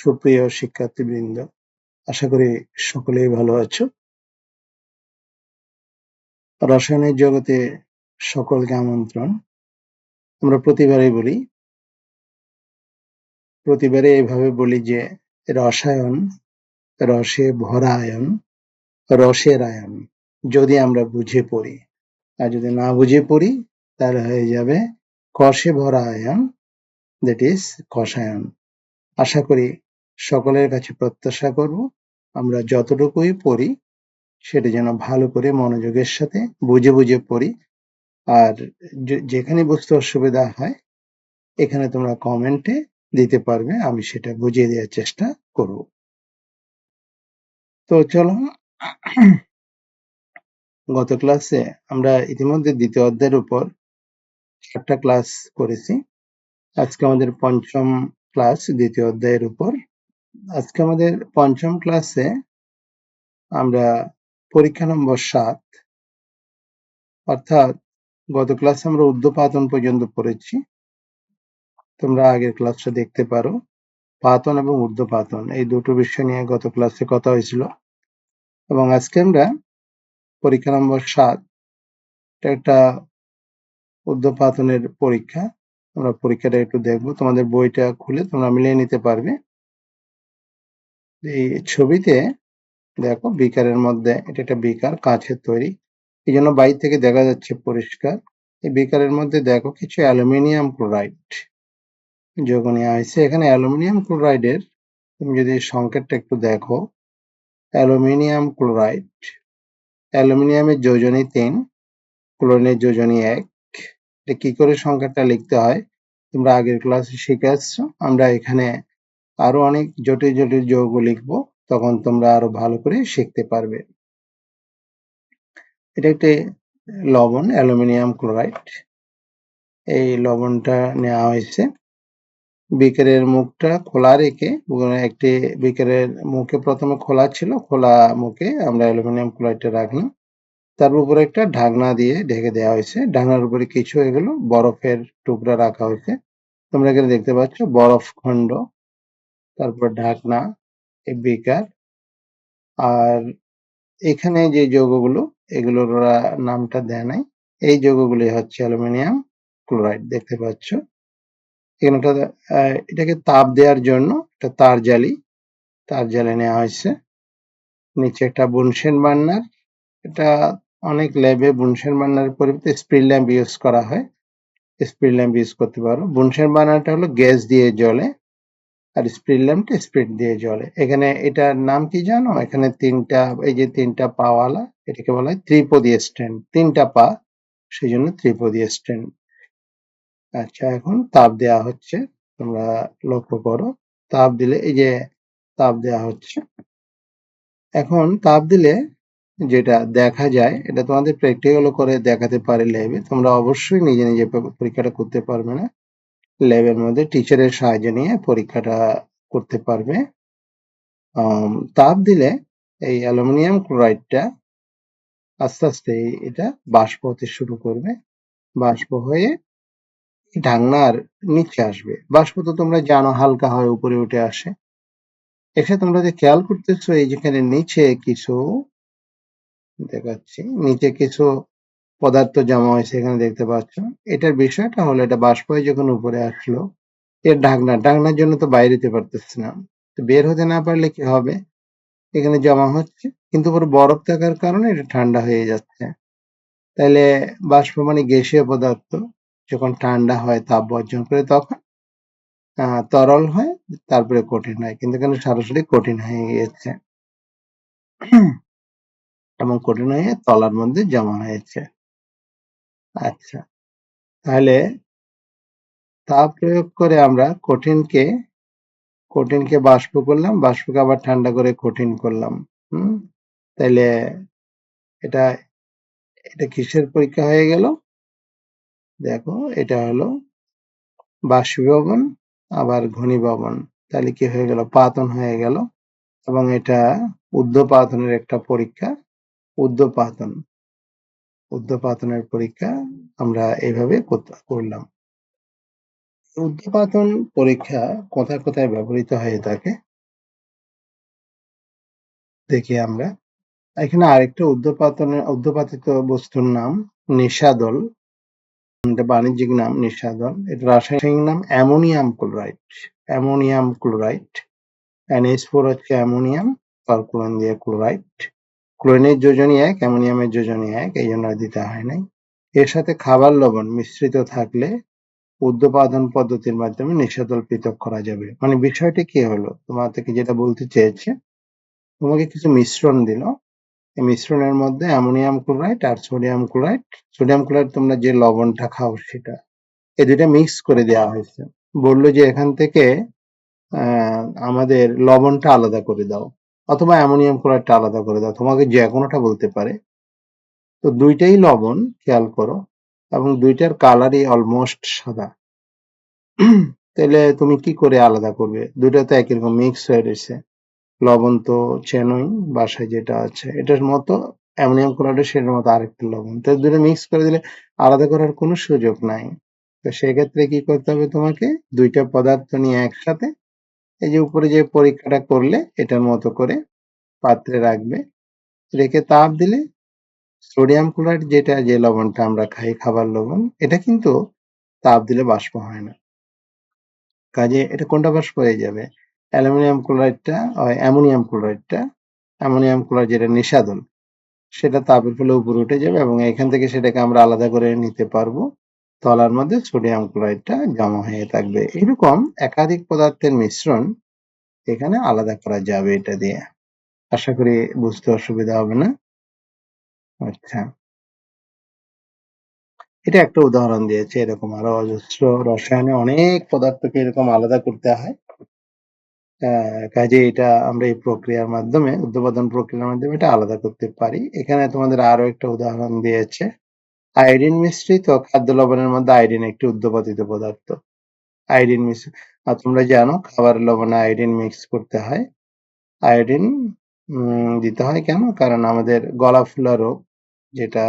সুপ্রিয় শিক্ষার্থীবৃন্দ, আশা করি সকলেই ভালো আছো। রসায়নের জগতে সকলকে আমন্ত্রণ। আমরা প্রতিবারে এইভাবে বলি যে রসায়ন, রসে ভরা আয়ন, রসের আয়ন। যদি আমরা বুঝে পড়ি, আর যদি না বুঝে পড়ি তাহলে হয়ে যাবে কষে ভরা আয়ন, দ্যাট ইজ কষায়ন। আশা করি সকলের কাছে প্রত্যাশা করব আমরা যতটুকুই পড়ি সেটা যেন ভালো করে মনোযোগের সাথে বুঝে পড়ি। আর যেখানে বুঝতে অসুবিধা হয় এখানে তোমরা কমেন্টে দিতে পারবে, আমি সেটা বুঝিয়ে দেওয়ার চেষ্টা করব। তো চলো, গত ক্লাসে আমরা ইতিমধ্যে দ্বিতীয় অধ্যায়ের উপর 4টা ক্লাস করেছি। আজকে আমাদের পঞ্চম ক্লাস দ্বিতীয় অধ্যায়ের উপর। আজকে আমাদের পঞ্চম ক্লাসে আমরা পরীক্ষা নম্বর 7, অর্থাৎ গত ক্লাসে আমরা ঊর্ধ্বপাতন পর্যন্ত পড়েছি। তোমরা আগের ক্লাসটা দেখতে পারো। পাতন এবং ঊর্ধ্বপাতন এই দুটো বিষয় নিয়ে গত ক্লাসে কথা হয়েছিল, এবং আজকে আমরা পরীক্ষা নম্বর 7, একটা ঊর্ধ্বপাতনের পরীক্ষা। আমরা পরীক্ষাটা একটু দেখবো, তোমাদের বইটা খুলে তোমরা মিলিয়ে নিতে পারবে। এই ছবিতে দেখো বিকারের মধ্যে, এটা একটা বিকার কাঁচের তৈরি, এই জন্য বাইরে থেকে দেখা যাচ্ছে পরিষ্কার। এই বিকারের মধ্যে দেখো কিছু অ্যালুমিনিয়াম ক্লোরাইড যোগ নেওয়া হয়েছে। এখানে অ্যালুমিনিয়াম ক্লোরাইডের তুমি যদি সংকেতটা একটু দেখো, অ্যালুমিনিয়াম ক্লোরাইড, অ্যালুমিনিয়ামের যোজনী 3, ক্লোরিনের যোজনী 1। কি করে সংখ্যাটা লিখতে হয় তোমরা আগের ক্লাসে শিখে আসছো। আমরা এখানে আরো অনেক জটিল জটিল যৌগ লিখবো, তখন তোমরা আরো ভালো করে শিখতে পারবে। এটা একটি লবণ, অ্যালুমিনিয়াম ক্লোরাইড। এই লবণটা নেওয়া হয়েছে। বিকারের মুখটা খোলা রেখে, একটি বিকারের মুখে প্রথমে খোলা ছিল, খোলা মুখে আমরা অ্যালুমিনিয়াম ক্লোরাইডটা রাখলাম। তার উপরে একটা ঢাকনা দিয়ে ঢেকে দেওয়া হয়েছে। ঢাকনার উপরে কিছু এগুলো বরফের টুকরা রাখা হয়েছে। তোমরা এখানে দেখতে পাচ্ছ বরফ খণ্ড, তারপর ঢাকনা, এই বিকার। আর এখানে যে যৌগগুলো, এগুলোর ওরা নামটা দেয় নাই। এই যৌগগুলি হচ্ছে অ্যালুমিনিয়াম ক্লোরাইড। দেখতে পাচ্ছ এখানে এটাকে তাপ দেওয়ার জন্য একটা তার জালি নেওয়া হয়েছে। নিচে একটা বুনসেন বার্নার। এটা অনেক ল্যাবে বুনসেন বার্নারের পরিবর্তে স্পিড ল্যাম্প ইউজ করা হয়। স্পিড ল্যাম্প ইউজ করতে পারো। বুনসেন বার্নারটা হলো গ্যাস দিয়ে জ্বলে, আর স্পিড ল্যাম্পটা স্পিড দিয়ে জ্বলে। এখানে এটার নাম কি জানো? এখানে এই যে তিনটা পাওয়ালা, এটাকে বলা হয় ত্রিপদী স্ট্যান্ড। 3টা পা, সেই জন্য ত্রিপদী স্ট্যান্ড। আচ্ছা, এখন তাপ দেওয়া হচ্ছে, তোমরা লক্ষ্য করো। তাপ দিলে, এই যে তাপ দেওয়া হচ্ছে। এখন তাপ দিলে যেটা দেখা যায়, এটা তোমাদের প্র্যাকটিক্যাল করে দেখাতে পারে ল্যাবে। তোমরা অবশ্যই নিজে নিজে পরীক্ষাটা করতে পারবে না, ল্যাবের মধ্যে টিচারের সাহায্য নিয়ে পরীক্ষাটা করতে পারবে। তাপ দিলে এই অ্যালুমিনিয়াম ক্লোরাইডটা আস্তে আস্তে এটা বাষ্প হতে শুরু করবে। বাষ্প হয়ে ঢাকনার নিচে আসবে। বাষ্প তো তোমরা জানো হালকা হয়, উপরে উঠে আসে। এখানে তোমরা যে খেয়াল করতেছো, এই যেখানে নিচে কিছু দেখাচ্ছি, নিচে কিছু পদার্থ জমা হয়েছে, এখানে দেখতে পাচ্ছ। এটার বিষয়টা হলো, এটা বাষ্প হয়ে যখন উপরে আসলো, এর ঢাকনার জন্য তো বাইরে যেতে পারতেছে না। তো বের হতে না পারলে কি হবে, এখানে জমা হচ্ছে, কিন্তু পুরো বরফ থাকার কারণে এটা ঠান্ডা হয়ে যাচ্ছে। তাইলে বাষ্প মানে গ্যাসীয় পদার্থ, যখন ঠান্ডা হয় তাপ বর্জন করে তখন তরল হয়, তারপরে কঠিন হয়। কিন্তু এখানে সরাসরি কঠিন হয়ে গিয়েছে এবং কঠিন হয়ে তলার মধ্যে জমা হয়েছে। আচ্ছা, তাহলে তাপ প্রয়োগ করে আমরা কঠিনকে বাষ্প করলাম, বাষ্পকে আবার ঠান্ডা করে কঠিন করলাম। তাইলে এটা কিসের পরীক্ষা হয়ে গেল? দেখো, এটা হলো বাষ্পীভবন আবার ঘনীভবন। তাহলে কি হয়ে গেল? পাতন হয়ে গেল। এবং এটা ঊর্ধ্বপাতনের একটা পরীক্ষা। ঊর্ধ্বপাতনের পরীক্ষা আমরা এইভাবে করলাম। ঊর্ধ্বপাতন পরীক্ষা কোথায় কোথায় ব্যবহৃত হয়ে থাকে দেখি আমরা এখানে আরেকটা উর্ধ্বপাতিত বস্তুর নাম নিশাদল। এটা বাণিজ্যিক নাম নিশাদল। এটা রাসায়নিক নাম ammonium chloride. Ammonium chloride. NH4 হচ্ছে অ্যামোনিয়াম, ক্লোরিন দিয়ে ক্লোরাইড। ক্লোরিনের যোজনী 1, অ্যামোনিয়ামের যোজনী 1, এই জন্য দিতে হয় নাই। এর সাথে খাবার লবণ মিশ্রিত থাকলে উর্ধ্বপাতন পদ্ধতির মাধ্যমে নিশাদল পৃথক করা যাবে। মানে বিষয়টা কি হলো, তোমার থেকে যেটা বলতে চেয়েছে, তোমাকে কিছু মিশ্রণ দিল, এই মিশ্রণের মধ্যে অ্যামোনিয়াম ক্লোরাইড আর সোডিয়াম ক্লোরাইড, সোডিয়াম ক্লোরাইড তোমরা যে লবণটা খাও সেটা, এই দুইটা মিক্স করে দেওয়া হয়েছে। বললো যে এখান থেকে আমাদের লবণটা আলাদা করে দাও অথবা অ্যামোনিয়াম ক্লোরাইডটা আলাদা করে দাও, তোমাকে যে কোনোটা বলতে পারে। তো দুইটাই লবণ, খেয়াল করো, এবং দুইটার কালারই অলমোস্ট সাদা। তাহলে তুমি কি করে আলাদা করবে? দুইটা তো একই রকম মিক্স হয়ে রয়েছে। লবণ তো চেনই, বাসায় যেটা আছে এটার মতো, অ্যামোনিয়াম ক্লোরাইড সেটার মতো আরেকটা লবণ, তো দুটো মিক্স করে দিলে আলাদা করার কোনো সুযোগ নাই। তো সেক্ষেত্রে কি করতে হবে তোমাকে? দুইটা পদার্থ নিয়ে একসাথে এই যে উপরে যে পরীক্ষাটা করলে এটার মতো করে পাত্রে রাখবে, রেখে তাপ দিলে সোডিয়াম ক্লোরাইড, যেটা যে লবণটা আমরা খাই খাবার লবণ, এটা কিন্তু তাপ দিলে বাষ্প হয় না। কাজে এটা কোনটা বাষ্প হয়ে যাবে? অ্যালুমিনিয়াম ক্লোরাইডটা, অ্যামোনিয়াম ক্লোরাইডটা, অ্যামোনিয়াম ক্লোরাইড যেটা নিশাদল, সেটা তাপের ফলে উপরে উঠে যাবে এবং এখান থেকে সেটাকে আমরা আলাদা করে নিতে পারবো। তলার মধ্যে সোডিয়াম ক্লোরাইডটা জমা হয়ে থাকবে। এরকম একাধিক পদার্থের মিশ্রণ এখানে আলাদা করা যাবে এটা দিয়ে। আশা করি বুঝতে অসুবিধা হবে না। আচ্ছা, এটা একটা উদাহরণ দিয়েছে, এরকম আরো অজস্র রসায়নে অনেক পদার্থকে এরকম আলাদা করতে হয়। কাজে এটা আমরা এই প্রক্রিয়ার মাধ্যমে, উৎপাদন প্রক্রিয়ার মাধ্যমে এটা আলাদা করতে পারি। এখানে তোমাদের আরো একটা উদাহরণ দিয়েছে, আয়োডিন মিশ্রিত খাদ্য লবণের মধ্যে আয়োডিন একটি উর্ধ্বপাতিত পদার্থ। আয়োডিন মিশ্র, আর তোমরা জানো খাবারের লবণে আয়োডিন মিক্স করতে হয়। আয়োডিন দিতে হয় কেন? কারণ আমাদের গলা ফুলা রোগ, যেটা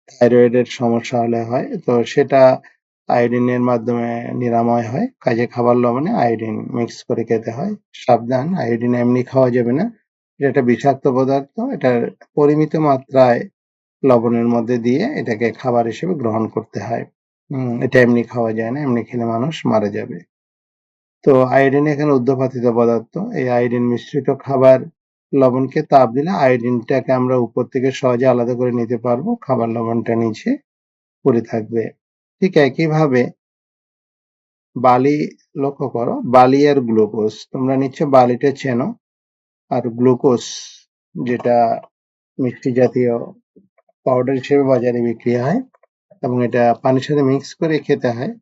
থাইরয়েডের সমস্যা হলে হয়, তো সেটা আয়োডিনের মাধ্যমে নিরাময় হয়। কাজে খাবার লবণে আয়োডিন মিক্স করে খেতে হয়। সাবধান, আয়োডিন এমনি খাওয়া যাবে না, এটা একটা বিষাক্ত পদার্থ। এটার পরিমিত মাত্রায় লবণের মধ্যে দিয়ে এটাকে খাবার হিসেবে গ্রহণ করতে হয়। এটা এমনি খাওয়া যায় না, এমনি খেলে মানুষ মারা যাবে। তো আয়োডিন এখানে উর্ধ্বপাতিত পদার্থ। এই আয়োডিন মিশ্রিত খাবার লবণকে তাপ দিলে আয়োডিনটাকে আমরা উপর থেকে সহজে আলাদা করে নিতে পারবো, খাবার লবণটা নিচে পড়ে থাকবে। ঠিক একইভাবে বালি, লক্ষ্য করো, বালি আর গ্লুকোজ, তোমরা নিশ্চয় বালিটা চেনো, আর গ্লুকোজ যেটা মিষ্টি জাতীয় পাউডার হিসেবে বাজারে বিক্রি হয় এবং এটা পানির সাথে মিক্স করে খেতে হয়।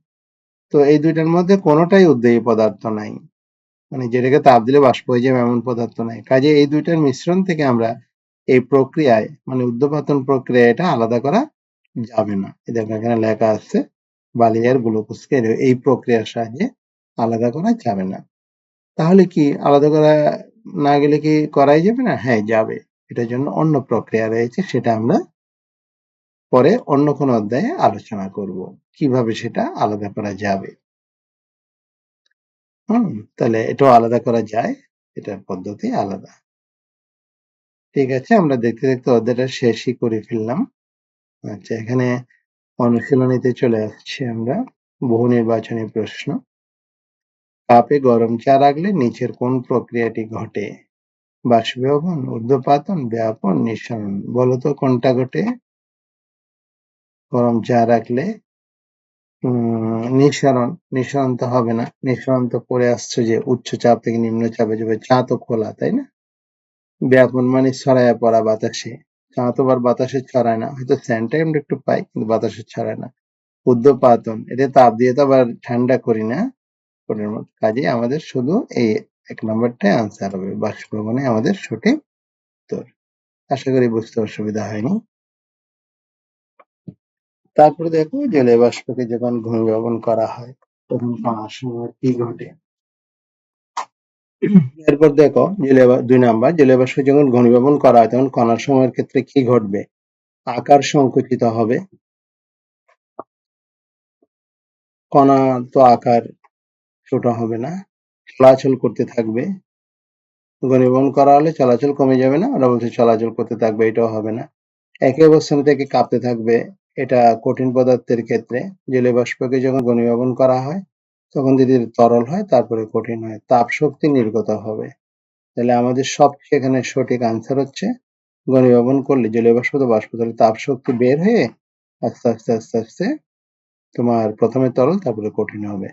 তো এই দুইটার মধ্যে কোনোটাই উদ্বায়ী পদার্থ নাই, মানে যেটাকে তাপ দিলে বাষ্প হয়ে যাবে এমন পদার্থ নাই। কাজে এই দুইটার মিশ্রণ থেকে আমরা এই প্রক্রিয়ায়, মানে উর্ধ্বপাতন প্রক্রিয়া, এটা আলাদা করা যাবে না। দেখো এখানে লেখা আছে বালি আর গ্লুকোজকে এই প্রক্রিয়ার সাহায্যে আলাদা করা যাবে না। তাহলে কি আলাদা করা না গেলে কি করাই যাবে না? হ্যাঁ, যাবে। এটার জন্য অন্য প্রক্রিয়া রয়েছে, সেটা আমরা পরে অন্য কোনো অধ্যায়ে আলোচনা করব, কিভাবে সেটা আলাদা করা যাবে। তাহলে এটাও আলাদা করা যায়, এটার পদ্ধতি আলাদা। ঠিক আছে, আমরা দেখতে দেখতে অধ্যায়টা শেষই করে ফেললাম। আচ্ছা, এখানে অনুশীলনীতে চলে আসছি আমরা। বহু নির্বাচনী প্রশ্ন। কাপে গরম চা রাখলে নিচের কোন প্রক্রিয়াটি ঘটে? বাষ্পীভবন, ঊর্ধ্বপাতন, ব্যাপন, নিঃসরণ। বলো তো কোনটা ঘটে? গরম চা রাখলে নিঃসরণ। নিঃসরণ তো হবে না, নিঃসরণ তো পরে আসছে যে উচ্চ চাপ থেকে নিম্ন চাপে যাবে, চা তো খোলা, তাই না? ব্যাপন মানে ছড়াইয়া পড়া বাতাসে, চা তো আবার বাতাসে ছড়ায় না, হয়তো স্যান্ডটা আমরা একটু পাই কিন্তু বাতাসে ছড়ায় না। ঊর্ধ্বপাতন, এটা তাপ দিয়ে তো আবার ঠান্ডা করি না কোনের মতো। কাজে আমাদের শুধু এই 1 নম্বরটাই আনসার হবে, বাষ্পীভবনে আমাদের সঠিক উত্তর। আশা করি বুঝতে অসুবিধা হয়নি। তারপরে দেখো, জলীয় বাষ্পকে যখন ঘনীভবন করা হয় তখন কণার সময় কি ঘটে? এরপর দেখো 2 নাম্বার, জলীয় বাষ্প যখন ঘনীভবন করা হয় তখন কণার সময়ের ক্ষেত্রে কি ঘটবে? আকার সংকুচিত হবে। কণা তো আকার ছোট হবে না, চলাচল করতে থাকবে। ঘনীভবন করা হলে চলাচল কমে যাবে না? ওরা বলছে চলাচল করতে থাকবে, এটাও হবে না। একই অবস্থানে থেকে কাঁপতে থাকবে, এটা কঠিন পদার্থের ক্ষেত্রে। জলীয় বাষ্পকে যখন ঘনীভবন করা হয় তখন যদি তরল হয় তারপরে কঠিন হয়, তাপ শক্তি নির্গত হবে। তাহলে আমাদের সবচেয়ে এখানে সঠিক আনসার হচ্ছে ঘনীভবন করলে জলীয় বাষ্প তো বাষ্প, তাহলে তাপ শক্তি বের হয়ে আস্তে আস্তে আস্তে আস্তে তোমার প্রথমে তরল তারপরে কঠিন হবে।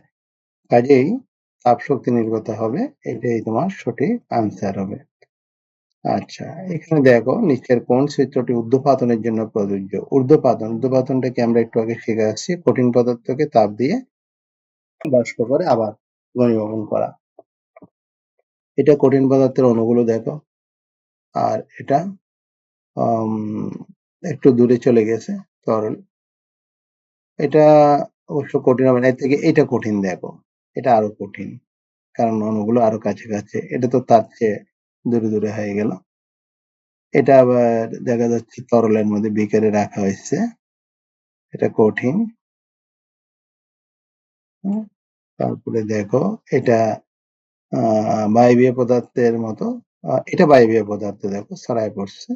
কাজেই তাপ শক্তি নির্গত হবে, এটাই তোমার সঠিক আনসার হবে। আচ্ছা, এখানে দেখো নিচের কোন সূত্রটি ঊর্ধ্বপাতনের জন্য প্রযোজ্য? ঊর্ধ্বপাতনটাকে আমরা একটু আগে শিখে আসছি, কঠিন পদার্থকে তাপ দিয়ে বাষ্প করে আবার ঘনীভবন করা। এটা কঠিন পদার্থের অণুগুলো দেখো, আর এটা একটু দূরে চলে গেছে তরল। এটা অবশ্য কঠিন হবে না, এর থেকে এটা কঠিন দেখো, এটা আরো কঠিন, কারণ অণুগুলো আরো কাছাকাছি। এটা তো তার চেয়ে দূরে দূরে হয়ে গেল। এটা আবার দেখা যাচ্ছে তরলের মধ্যে বিকারে রাখা হয়েছে, এটা কঠিন। তারপরে দেখো এটা বায়বীয় পদার্থের মতো, এটা বায়বীয় পদার্থ, দেখো ছড়ায় পড়ছে,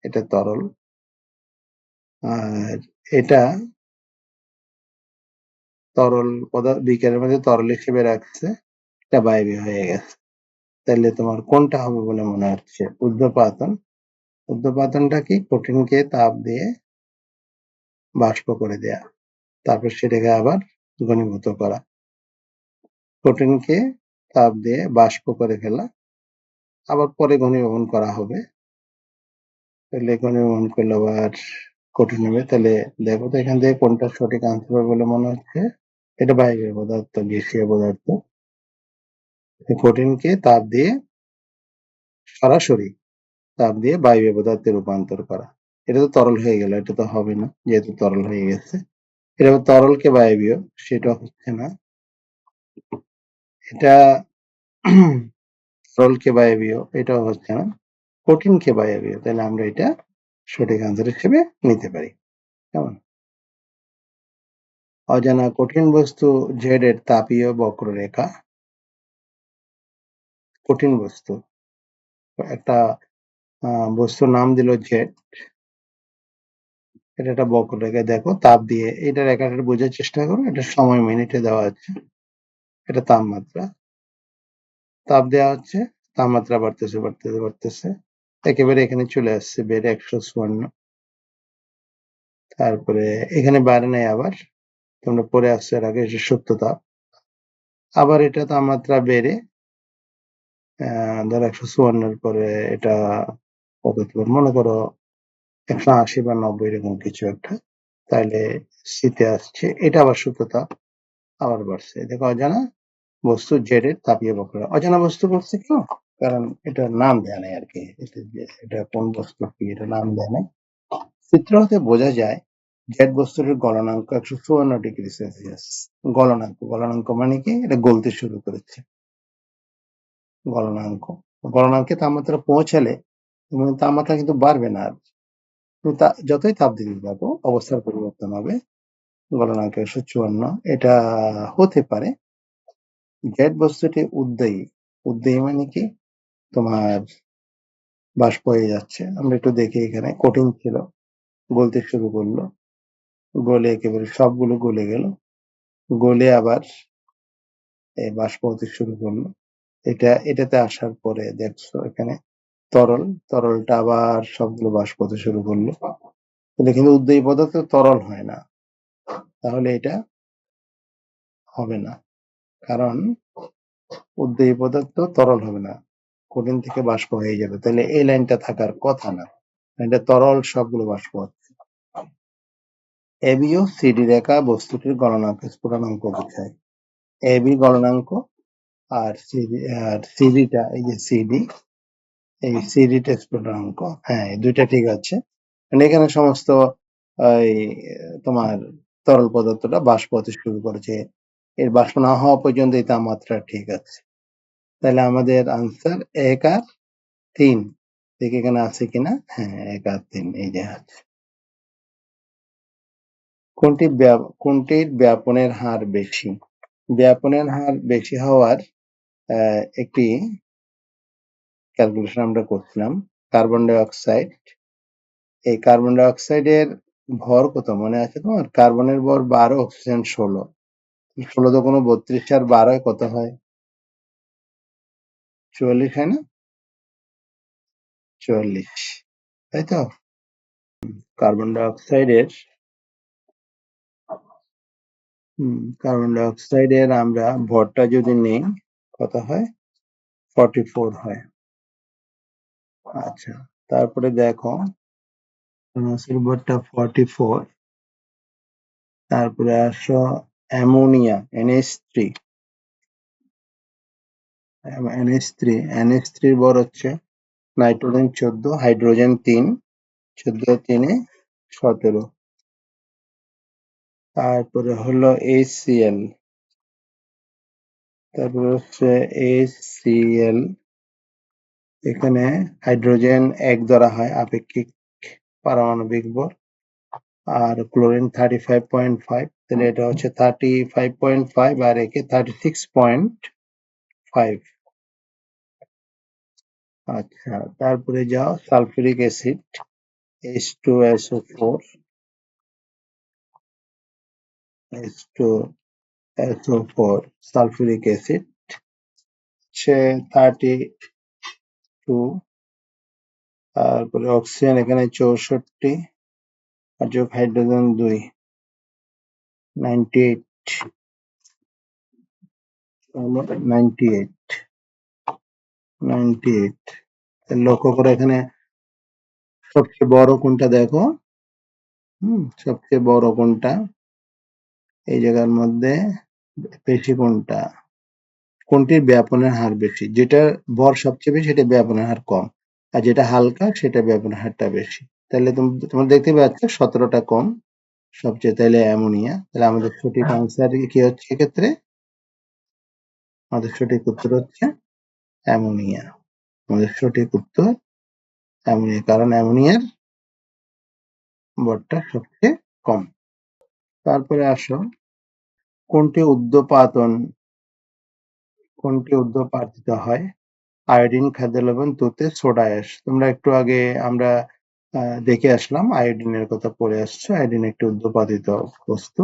এটা তরল। আর এটা তরল পদার্থ, বিকারের মধ্যে তরল হিসেবে রাখছে, এটা বায়বীয় হয়ে গেছে। তাহলে তোমার কোনটা হবে বলে মনে হচ্ছে? ঊর্ধ্বপাতন। ঊর্ধ্বপাতনটা কি? কঠিনকে তাপ দিয়ে বাষ্প করে দেয়া, তারপর সেটাকে আবার ঘনীভূত করা। কঠিনকে তাপ দিয়ে বাষ্প করে ফেলা, আবার পরে ঘনীভবন করা হবে। তাহলে ঘনীভবন করলে আবার কঠিন হবে। তাহলে দেখো তো এখান থেকে কোনটা সঠিক আনসার হবে বলে মনে হচ্ছে? এটা বায়বীয় পদার্থ, গ্যাসীয় পদার্থ। কঠিনকে তাপ দিয়ে সরাসরি তাপ দিয়ে বায়বীয় পদার্থে রূপান্তর করা। এটা তো তরল হয়ে গেল, এটা তো হবে না যেহেতু তরল হয়ে গেছে। এটা তরলকে বায়বীয়, সেটা হচ্ছে না। এটা তরলকে বায়বীয়, এটাও হচ্ছে না। কঠিনকে বায়বীয়, তাহলে আমরা এটা সঠিক আনসার হিসেবে নিতে পারি। কেমন? অজানা কঠিন বস্তু জেড এর তাপীয় বক্ররেখা। কঠিন বস্তু, একটা বস্তুর নাম দিল জেড, এটা একটা বক্ররেখা। দেখো তাপ দিয়ে এটা রেখাটা বোঝার চেষ্টা করো, এটা সময় মিনিটে দেওয়া আছে, এটা তাপমাত্রা, তাপ দেওয়া হচ্ছে, তাপমাত্রা বাড়তেছে বাড়তেছে বাড়তেছে, একেবারে এখানে চলে আসছে বেড়ে 154। তারপরে এখানে বাড়ে নাই, আবার তোমরা পরে আসছো এর আগে, এটা সত্য তাপ। আবার এটা তাপমাত্রা বেড়ে ধরো 154 পরে এটা কত, মনে করো 180 বা 90 এরকম কিছু একটা, তাহলে শীতে আসছে, এটা আবার সত্য তাপ, আবার বাড়ছে। দেখো অজানা বস্তু জেড এর তাপীয় বক্ররেখা। অজানা বস্তু বলছে কেন? কারণ এটার নাম দেয়া নাই আর কি, এটা কোন বস্তু কি এটা নাম দেয়া নাই। চিত্র হতে বোঝা যায় জেড বস্তুটির গলনাঙ্ক 154°C। গলনাঙ্ক মানে কি? এটা গলতে শুরু করেছে, গলনাঙ্ক। গলনাঙ্কে তাপমাত্রা পৌঁছালে তাপমাত্রা কিন্তু বাড়বে না আর, যতই তাপ দিতে থাকো অবস্থার পরিবর্তন হবে। গলনাঙ্ক 154। এটা হতে পারে জেড বস্তুটি উদ্দায়ী। উদ্দায়ী মানে কি? তোমার বাষ্প হয়ে যাচ্ছে। আমরা একটু দেখি, এখানে কঠিন ছিল, গলতে শুরু করলো, গলে একেবারে সবগুলো গলে গেল, গলে আবার বাষ্প হতে শুরু করলো। এটাতে আসার পরে দেখছো এখানে তরলটা আবার সবগুলো বাষ্প হতে শুরু করলো। কিন্তু উদ্দায়ী পদার্থ তরল হয় না, তাহলে এটা হবে না, কারণ উদ্দায়ী পদার্থ তরল হবে না, কঠিন থেকে বাষ্প হয়ে যাবে। তাহলে এই লাইনটা থাকার কথা না, এটা তরল সবগুলো বাষ্প হচ্ছে। এবি ও সিডি রেখা বস্তুটির গলনাঙ্ক স্ফুটনাঙ্ক বোঝায়। এবি গলনাঙ্ক, আর সিডিটা, এই যে সিডি, এই সিডিটা স্ফুটনাঙ্ক। হ্যাঁ, দুইটা ঠিক আছে। এখানে সমস্ত তোমার তরল পদার্থটা বাষ্প হতে শুরু করেছে, এর বাষ্প না হওয়া পর্যন্ত এই তাপমাত্রা ঠিক আছে। তাহলে আমাদের আনসার 1 আর 3। দেখি এখানে আছে কিনা। হ্যাঁ, 1 আর 3 এই যে আছে। কোনটির ব্যাপনের হার বেশি? ব্যাপনের হার বেশি হওয়ার একটি ক্যালকুলেশন আমরা করছিলাম। কার্বন ডাই অক্সাইড, এই কার্বন ডাই অক্সাইডের ভর কত মনে আছে তোমার? কার্বনের ভর 12, অক্সিজেন 16। 16 দুগুণ 32 আর 12 কত হয়? 44 হয় না? 44, তাই তো? কার্বন ডাই অক্সাইডের আমরা ভরটা যদি নেই কত হয়? 44 হয়। আচ্ছা, তারপরে দেখো মাসের ভরটা 44, তারপরে আসো অ্যামোনিয়া NH3, NH3 এর ভর হচ্ছে নাইট্রোজেন 14, হাইড্রোজেন 3, 14 3 17। তারপরে হলো HCl, তারপরে হচ্ছে HCl, এখানে হাইড্রোজেন 1 ধরা হয় আপেক্ষিক পারমাণবিক ভর, আর ক্লোরিন 35.5, তাহলে এটা হচ্ছে 35.5 আর একে 36.5। আচ্ছা, তারপরে যাও sulphuric acid H2SO4, sulphuric acid হচ্ছে 32, তারপরে অক্সিজেন এখানে 64 আর যোগ হাইড্রোজেন 2, 98, 98। লক্ষ্য করে এখানে সবচেয়ে বড় কোনটা দেখো? সবচেয়ে বড় কোনটা এই জায়গার মধ্যে? বেশি কোনটা? কোনটির ব্যাপনের হার বেশি? যেটা ভর সবচেয়ে বেশি সেটা ব্যাপনের হার কম, আর যেটা হালকা সেটা ব্যাপনের হারটা বেশি। তাহলে তোমরা দেখতে পাচ্ছ 17টা কম সবচেয়ে, তাহলে অ্যামোনিয়া। তাহলে আমাদের সঠিক আনসার কি হচ্ছে এক্ষেত্রে? আমাদের সঠিক উত্তর হচ্ছে অ্যামোনিয়া। আমাদের সঠিক উত্তর অ্যামোনিয়া, কারণ অ্যামোনিয়ার ভরটা সবচেয়ে কম। তারপরে আসো কোনটি উর্ধ্বপাতিত হয়? আয়োডিন, খাদ্য লবণ, তুঁতে, সোডা অ্যাশ। তোমরা একটু আগে আমরা দেখে আসলাম, আয়োডিনের কথা পড়ে আসছে। আয়োডিন একটি উর্ধ্বপাতিত বস্তু।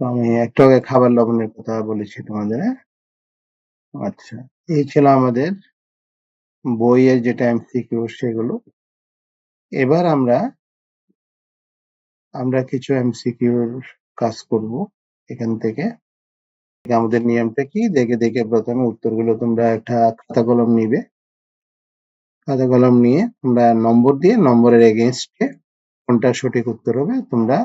আমি একটু আগে খাবার লবণের কথা বলেছি তোমাদের। আচ্ছা, এই ছিল আমাদের বইয়ের যেটা এমসিকিউ সেগুলো। এবার আমরা কিছু এমসিকিউর কাজ করব এখান থেকে। আমাদের নিয়মটা কি দেখে দেখে প্রথমে উত্তরগুলো তোমরা একটা খাতা কলম নিবে। খাতা কলম নিয়ে তোমরা নম্বর দিয়ে নম্বরের এগেইনস্টে কোনটা সঠিক উত্তর হবে তোমরা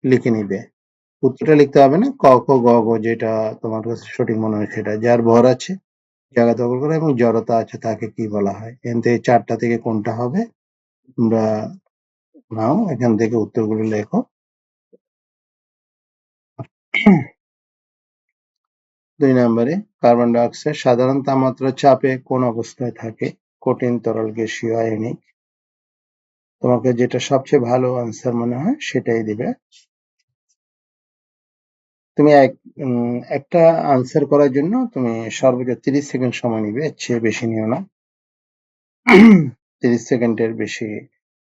লিখে নিবে। উত্তরটা লিখতে হবে না, ক খ গ ঘ যেটা তোমার কাছে সঠিক মনে হয় সেটা। যার ভর আছে, জায়গা দখল করা এবং জড়তা আছে তাকে কি বলা হয়। এখান থেকে 4টা থেকে কোনটা হবে তোমরা নাও, এখান থেকে উত্তরগুলো লেখো। 2 নম্বরে কার্বন ডাই অক্সাইড সাধারণ তাপমাত্রা চাপে কোন অবস্থায় থাকে? কঠিন, তরল, গ্যাসীয়, আয়নিক। তোমাকে যেটা সবচেয়ে ভালো আনসার মনে হয় সেটাই দিবে। তুমি একটা আনসার করার জন্য তুমি সর্বোচ্চ 30 সেকেন্ড সময় নিবে, এর চেয়ে বেশি নিও না। 30 সেকেন্ডের বেশি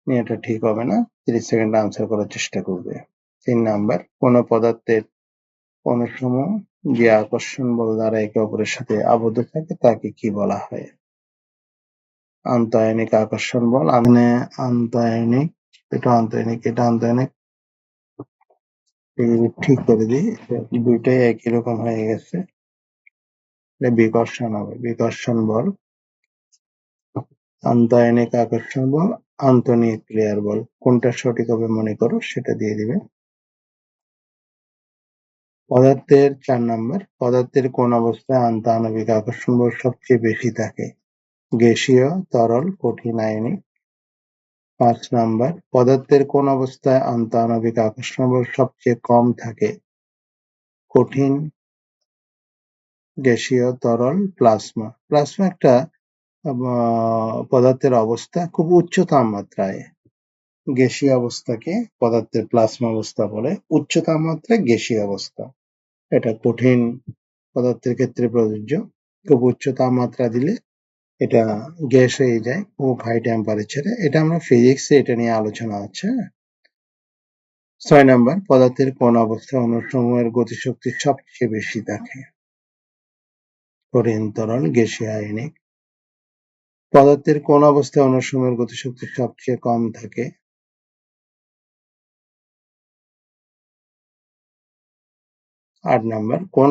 নেওয়াটা ঠিক হবে না। 30 সেকেন্ড আনসার করার চেষ্টা করবে। 3 নাম্বার, কোন পদার্থের অণুসমূহ যে আকর্ষণ বল দ্বারা একে অপরের সাথে আবদ্ধ থাকে তাকে কি বলা হয়? আন্তঃআয়নিক আকর্ষণ বল। আন্তঃআয়নিক, এটা আন্তঃআয়নিক, এটা আন্তঃআয়নিক। ঠিক করে দিই, দুইটাই একই রকম হয়ে গেছে। বিকর্ষণ হবে, বিকর্ষণ বল। আন্তঃআয়নিক আকর্ষণ বল, আন্তঃনিউক্লিয়ার বল। কোনটা সঠিক হবে মনে করো, সেটা দিয়ে দিবে। পদার্থের 4 নাম্বার, পদার্থের কোন অবস্থায় আন্তঃআণবিক আকর্ষণ বল সবচেয়ে বেশি থাকে? গ্যাসীয়, তরল, কঠিন, আয়নিক। 5 নাম্বার, পদার্থের কোন অবস্থায় আন্তঃআণবিক আকর্ষণ বল সবচেয়ে কম থাকে? কঠিন, গ্যাসীয়, তরল, প্লাজমা। প্লাজমা একটা পদার্থের অবস্থা খুব উচ্চ তাপমাত্রায়। গ্যাসীয় অবস্থাকে পদার্থের প্লাজমা অবস্থা বলে, উচ্চ তাপমাত্রায় গ্যাসীয় অবস্থা। এটা কঠিন পদার্থের ক্ষেত্রে প্রযোজ্য। খুব উচ্চ তাপমাত্রা দিলে এটা গ্যাস হয়ে যায় খুব হাই টেম্পারেচারে। এটা আমরা ফিজিক্সে এটা নিয়ে আলোচনা আছে। 6 নাম্বার, পদার্থের কোন অবস্থায় অণুসমূহের গতিশক্তি সবচেয়ে বেশি থাকে? কঠিন, তরল, গ্যাসীয়, আয়নিক। পদার্থের কোন অবস্থায় অণুসমূহের গতিশক্তি সবচেয়ে কম থাকে? 8 নাম্বার, কোন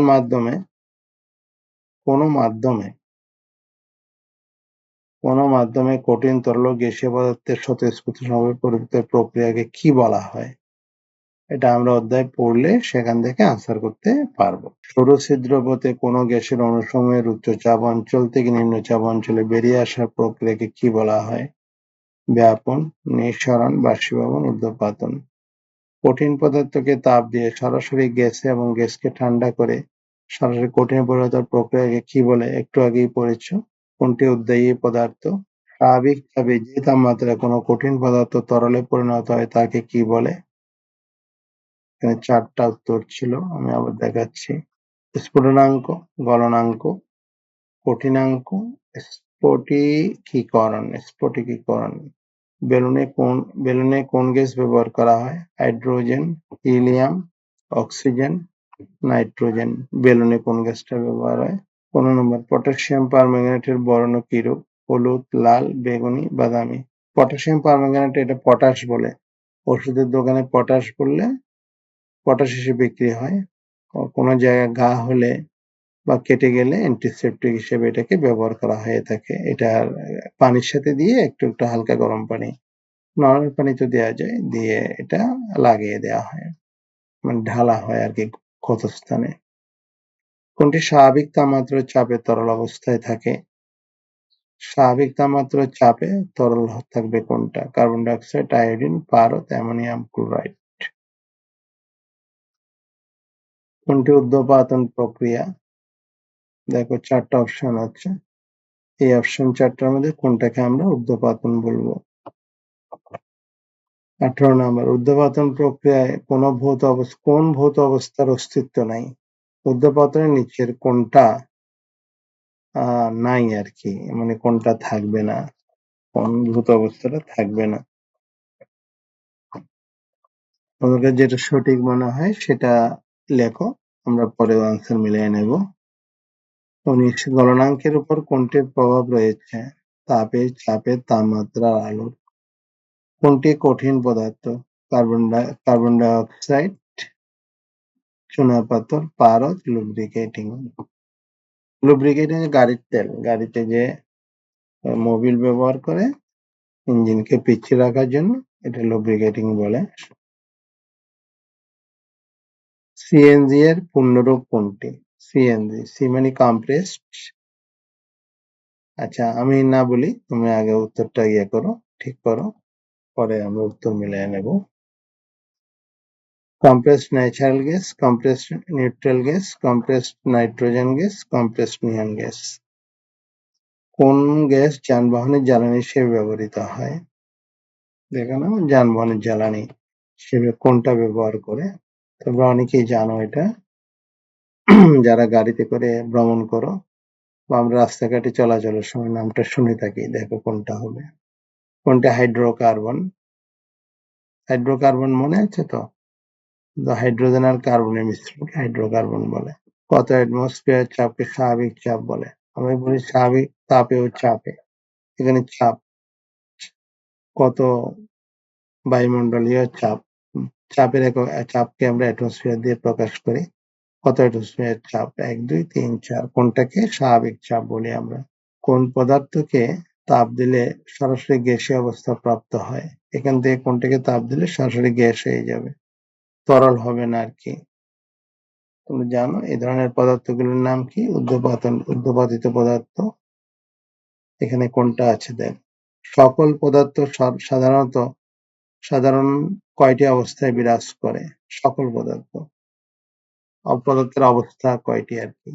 মাধ্যমে কঠিন, তরল ও গ্যাসীয় পদার্থের স্বতঃস্ফূর্তভাবে পরিবর্তনের প্রক্রিয়াকে কি বলা হয়? এটা আমরা অধ্যায় পড়লে সেখান থেকে আনসার করতে পারবো। সরু ছিদ্রপথে কোনো গ্যাসের অণুসমূহের উচ্চচাপ অঞ্চল থেকে নিম্নচাপ অঞ্চলে বেরিয়ে আসার প্রক্রিয়াকে কি বলা হয়? ব্যাপন, নিঃসরণ, বাষ্পীভবন, ঊর্ধ্বপাতন। কঠিন পদার্থকে তাপ দিয়ে সরাসরি গ্যাসে এবং গ্যাসকে ঠান্ডা করে সরাসরি কঠিনে পরিণত প্রক্রিয়াকে কি বলে? একটু আগেই পড়েছ। কোনটি উদ্বায়ী পদার্থ? স্বাভাবিক চাপে যে তাপমাত্রায় কোনো কঠিন পদার্থ তরলে পরিণত হয় তাকে কি বলে? এখানে 4টা উত্তর ছিল, আমি আবার দেখাচ্ছি। স্ফুটনাঙ্ক, গলনাঙ্ক, কঠিনাঙ্ক, স্ফটিকীকরণ। বেলুনে কোন গ্যাস ব্যবহার করা হয়? Hydrogen, helium, oxygen, nitrogen. বেলুনে কোন গ্যাসটা ব্যবহার হয়? 15 নম্বর, পটাশিয়াম পারম্যাঙ্গানেটের বর্ণ কিরূপ? হলুদ, লাল, বেগুনি, বাদামি। পটাশিয়াম পারম্যাঙ্গানেট এটা পটাশ বলে। ওষুধের দোকানে পটাশ বললে পটাশ হিসেবে বিক্রি হয়। কোনো জায়গায় ঘা হলে বা কেটে গেলে অ্যান্টিসেপটিক হিসেবে এটাকে ব্যবহার করা হয়ে থাকে। এটা পানির সাথে দিয়ে একটু হালকা গরম পানি, নরমাল পানি তো দেওয়া যায়, দিয়ে এটা লাগিয়ে দেওয়া হয়, মানে ঢালা হয় আর কি ক্ষতস্থানে। কোনটি স্বাভাবিক তাপমাত্রার চাপে তরল অবস্থায় থাকে? স্বাভাবিক তাপমাত্রার চাপে তরল থাকবে কোনটা? কার্বন ডাই অক্সাইড, আয়োডিন, পারদ, অ্যামোনিয়াম ক্লোরাইড। কোনটি ঊর্ধ্বপাতন প্রক্রিয়া? দেখো 4টা অপশন আছে, এই অপশন 4টার মধ্যে কোনটাকে আমরা ঊর্ধ্বপাতন বলবো? 18 নম্বর, ঊর্ধ্বপাতন প্রক্রিয়ায় কোন ভৌত অবস্থার অস্তিত্ব নাই? ঊর্ধ্বপাতনের নিচের কোনটা নাই আর কি, মানে কোনটা থাকবে না, কোন ভৌত অবস্থাটা থাকবে না? তোমাদের যেটা সঠিক মনে হয় সেটা লেখো, আমরা পরে আনসার মিলিয়ে নেব। 19, গলনাঙ্কের উপর কোনটির প্রভাব রয়েছে? তাপের, চাপের, তাপমাত্রা, আলোর। কোনটি কঠিন পদার্থ? কার্বন ডাই অক্সাইড, চুনাপাথর, পারদ, লুব্রিকেটিং। গাড়ির তেল, গাড়িতে যে মোবিল ব্যবহার করে ইঞ্জিনকে পিছিয়ে রাখার জন্য, এটা লুব্রিকেটিং বলে। সিএনজি এর পূর্ণরূপ কোনটি? সিএনজি, সি মানে কম্প্রেসড। আচ্ছা, আমি না বলি, তুমি আগে উত্তরটা করো, ঠিক করো, পরে আমরা উত্তর মিলিয়ে নেব। compressed natural gas, compressed neutral gas, compressed nitrogen gas, compressed neon gas। কোন গ্যাস যানবাহনের জ্বালানি হিসেবে ব্যবহৃত হয়? দেখো না, যানবাহনের জ্বালানি হিসেবে কোনটা ব্যবহার করে? তোমরা অনেকেই জানো এটা, যারা গাড়িতে করে ভ্রমণ করো বা আমরা রাস্তাঘাটে চলাচলের সময় নামটা শুনে থাকি, দেখো কোনটা হবে। কোনটা? হাইড্রোকার্বন মনে আছে তো? হাইড্রোজেন আর কার্বনের মিশ্রণকে হাইড্রোকার্বন বলে। কত অ্যাটমসফিয়ার চাপকে স্বাভাবিক চাপ বলে? আমরা বলি স্বাভাবিক তাপে ও চাপে, এখানে চাপ কত? বায়ুমণ্ডলীয় চাপ। চাপকে আমরা অ্যাটমসফিয়ার দিয়ে প্রকাশ করি। কত অ্যাটমসফিয়ার চাপ? 1, 2, 3, 4। কোনটাকে স্বাভাবিক চাপ বলি আমরা? কোন পদার্থকে তাপ দিলে সরাসরি গ্যাসীয় অবস্থা প্রাপ্ত হয়? এখান থেকে কোনটাকে তাপ দিলে সরাসরি গ্যাস হয়ে যাবে, তরল হবে না আর কি। তুমি জানো এই ধরনের পদার্থগুলোর নাম কি? ঊর্ধ্বপাতিত পদার্থ। এখানে কোনটা আছে দেখ। সকল পদার্থ সাধারণ কয়টি অবস্থায় বিরাজ করে? সকল পদার্থের অবস্থা কয়টি আর কি।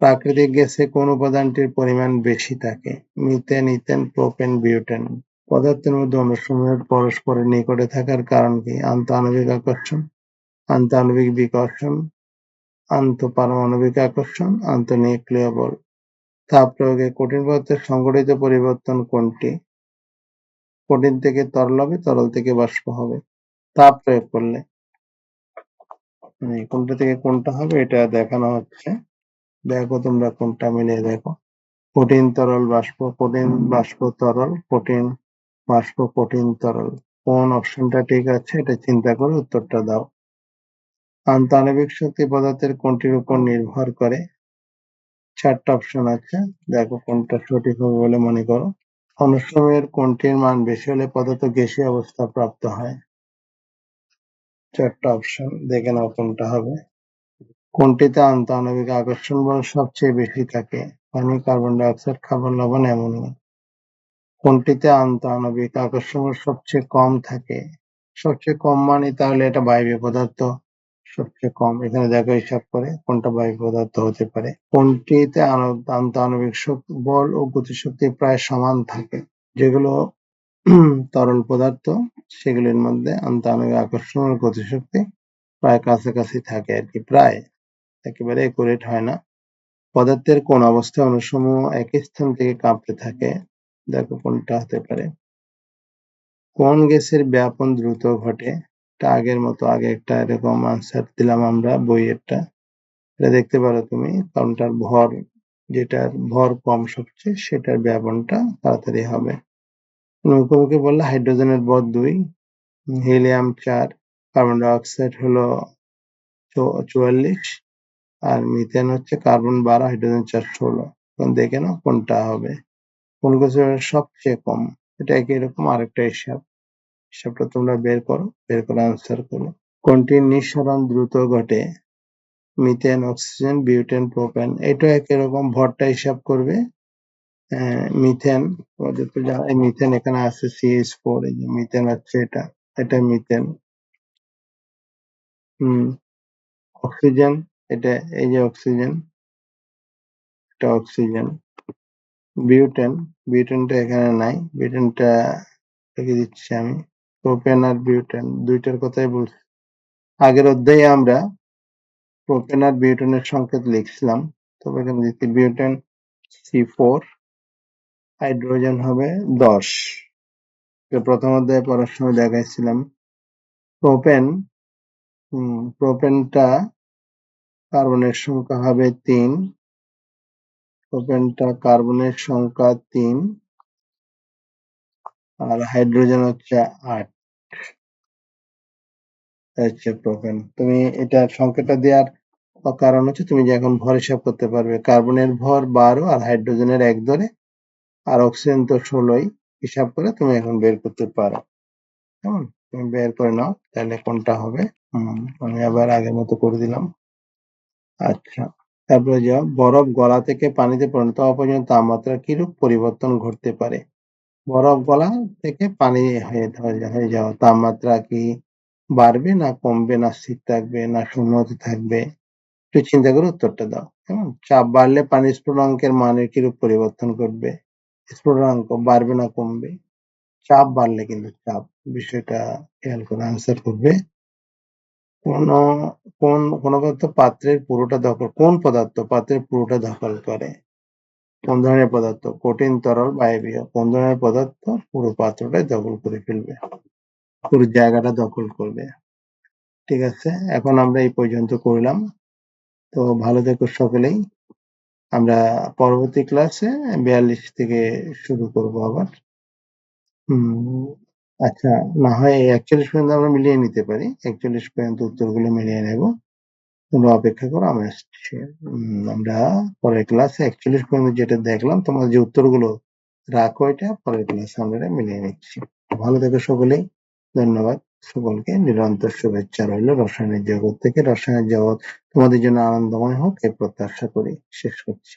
প্রাকৃতিক গ্যাসে কোন উপাদানটির পরিমাণ বেশি থাকে? Methane, ethane, propane, butane. পদার্থের মধ্যে অণুসমূহের পরস্পরের নিকটে থাকার কারণ কি? আন্তঃআণবিক আকর্ষণ, আন্তঃআণবিক বিকর্ষণ, আন্তঃপারমাণবিক আকর্ষণ, আন্তঃনিউক্লীয় বল। তাপ প্রয়োগে কঠিন পদার্থের সংঘটিত পরিবর্তন কোনটি? কঠিন থেকে তরল হবে, তরল থেকে বাষ্প হবে তাপ প্রয়োগ করলে। কোনটা থেকে কোনটা হবে এটা দেখানো হচ্ছে। দেখো তোমরা কোনটা মিলিয়ে দেখো। কঠিন তরল বাষ্প, কঠিন বাষ্প তরল, কঠিন বাষ্প কঠিন তরল। কোন অপশনটা ঠিক আছে এটা চিন্তা করে উত্তরটা দাও। আন্তঃআণবিক শক্তি পদার্থের কোনটির উপর নির্ভর করে? 4টা অপশন আছে, দেখো কোনটা সঠিক হবে বলে মনে করো। অনুশ্রমের কোনটির মান বেশি হলে পদার্থ গ্যাসীয় অবস্থা প্রাপ্ত হয়? 4টা অপশন, দেখে নাও কোনটা হবে। কোনটিতে আন্তঃআণবিক আকর্ষণ বল সবচেয়ে বেশি থাকে? পানি, কার্বন ডাই অক্সাইড, খাবার, লবণ, অ্যামোনিয়া। কোনটিতে আন্তঃআণবিক আকর্ষণ বল সবচেয়ে কম থাকে? সবচেয়ে কম মানে তাহলে এটা বায়বীয় পদার্থ সবচেয়ে কম। এখানে দেখো হিসাব করে কোনটা বায়ু পদার্থ হতে পারে। কোনটিতে আন্তঃআণবিক বল ও গতিশক্তি প্রায় সমান থাকে? যেগুলো তরল পদার্থ সেগুলির মধ্যে আন্তঃআণবিক আকর্ষণ ও গতিশক্তি প্রায় কাছাকাছি থাকে আর কি, প্রায়, একেবারে একুরেট হয় না। পদার্থের কোন অবস্থায় অণুসমূহ একই স্থান থেকে কাঁপতে থাকে? দেখো কোনটা হতে পারে। কোন গ্যাসের ব্যাপন দ্রুত ঘটে? এটা আগের মতো, আগে একটা এরকম আনসার দিলাম আমরা বইয়েরটা, এটা দেখতে পারো তুমি। কারণটার ভর, যেটার ভর কম সবচেয়ে সেটার ব্যাপনটা তাড়াতাড়ি হবে। মুখোমুখি বললে হাইড্রোজেনের ভর 2, হিলিয়াম 4, কার্বন ডাই অক্সাইড হলো 44, আর মিথেন হচ্ছে কার্বন 12, হাইড্রোজেন 4, 16। দেখে নাও কোনটা হবে, কোন গ্যাসের সবচেয়ে কম। এটা একই রকম আরেকটা হিসাবটা তোমরা বের করে আনসার করো। কোনটির নিঃসরণ দ্রুত ঘটে? Methane, oxygen, butane, propane. এটা একই রকম, ভরটা হিসাব করবে। মিথেন, তোমাদের তো জানা মিথেন এখানে আছে CH4, এই যে মিথেন হচ্ছে এটা মিথেন। অক্সিজেন, এটা এই যে অক্সিজেন, এটা অক্সিজেন। বিউটেনটা এখানে নাই, বিউটেনটা লিখে দিচ্ছি আমি। প্রোপেন আর বিউটেন দুইটার কথাই বলছি। আগের অধ্যায়ে আমরা প্রোপেন আর বিউটেনের সংকেত লিখছিলাম, তবে এখানে দিচ্ছি বিউটেন C4, হাইড্রোজেন হবে 10। প্রথম অধ্যায়ে পড়ার সময় দেখাইছিলাম। প্রোপেনটা কার্বনের সংখ্যা হবে 3, প্রোপেনটা কার্বনের সংখ্যা 3, আর হাইড্রোজেন হচ্ছে 8, হচ্ছে প্রোপেন। তুমি এটা সংখ্যাটা দেওয়ার কারণ হচ্ছে তুমি যে এখন ভর হিসাব করতে পারবে। কার্বনের ভর 12 আর হাইড্রোজেনের 1 ধরে, আর অক্সিজেন তো 16, হিসাব করে তুমি এখন বের করতে পারো। কেমন, তুমি বের করে নাও তাহলে কোনটা হবে। আমি আবার আগের মতো করে দিলাম। আচ্ছা, তারপরে যাও, বরফ গলা থেকে পানিতে পরিণত হওয়া পর্যন্ত তাপমাত্রা কিরূপ পরিবর্তন ঘটতে পারে? বরফ গলা থেকে পানি হয়ে যাওয়া তাপমাত্রা কি বাড়বে না কমবে না স্থির থাকবে না শূন্যতে থাকবে? একটু চিন্তা করে উত্তরটা দাও। কেমন, চাপ বাড়লে পানির স্ফুটনাঙ্কের মানের কিরূপ পরিবর্তন ঘটবে? স্ফুটনাঙ্ক বাড়বে না কমবে? চাপ বাড়লে, কিন্তু চাপ বিষয়টা খেয়াল করে আনসার করবে। কোন পদার্থ পাত্রের পুরোটা দখল করে? কোন ধরনের পদার্থ? কঠিন, তরল, বায়বীয়। কোন ধরনের পদার্থ পুরো পাত্রটাই দখল করে ফেলবে, পুরো জায়গাটা দখল করবে? ঠিক আছে, এখন আমরা এই পর্যন্ত করলাম। তো ভালো থেকো সকলেই। আমরা পরবর্তী ক্লাসে 42 থেকে শুরু করব আবার। আচ্ছা, না হয় 41 পর্যন্ত আমরা মিলিয়ে নিতে পারি, 41 পর্যন্ত উত্তরগুলো মিলিয়ে নেব। তোমরা অপেক্ষা করো, আমি আসছি। আমরা পরের ক্লাসে 41 পর্যন্ত যেটা দেখলাম, তোমার যে উত্তরগুলো রাখো, এটা পরের ক্লাসে আমরা মিলিয়ে নিচ্ছি। ভালো থেকো সকলেই, ধন্যবাদ সকলকে। নিরন্তর শুভেচ্ছা রইল রসায়নের জগৎ থেকে। রসায়নের জগৎ তোমাদের জন্য আনন্দময় হোক এই প্রত্যাশা করি শেষ করছি।